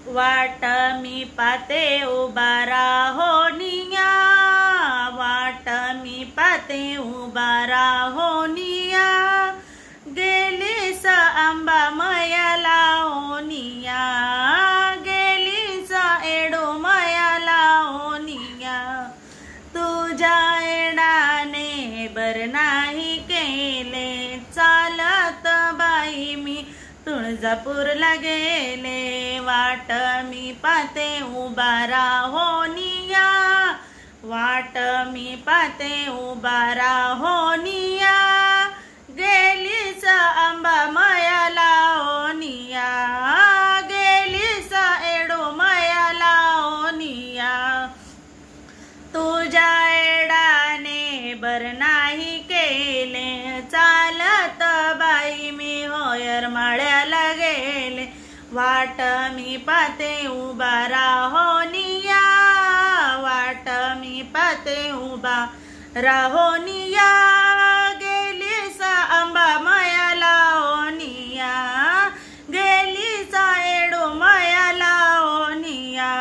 वाट मी पाते उभा राहोनिया, वाट मी पाते उभा राहोनिया, गेलीस आंबा मयाला ओनिया, गेलीस एडो मयाला ओनिया, तुझ्या एडाने बर नाही केले, चालत बाई मी तुळजापूरला गेले, वाट मी पाते उभा राहोनिया, वाट मी पाते उभा राहोनिया, गेलीस आंबा मयाला ओनिया, गेलीस एडो मयाला ओनिया, तुझ्या एडाने बर नाही केले, चालत बाई मी होयर माळ्याला गेले, वाट मी पाते उभा राहोनिया, वाट मी पाते उभा राहोनिया, गेलीस आंबा मयाला ओनिया, गेलीस एडो मयाला ओनिया,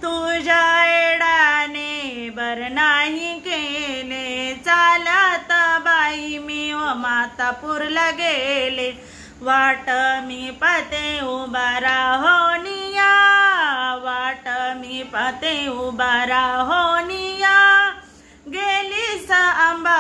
तुझ्या एडाने बर नाही केले, चालत बाई मी मातापूरला गेले, वाट मी पाते उभा राहोनिया, वाट मी पाते उभा राहोनिया, गेलीस आंबा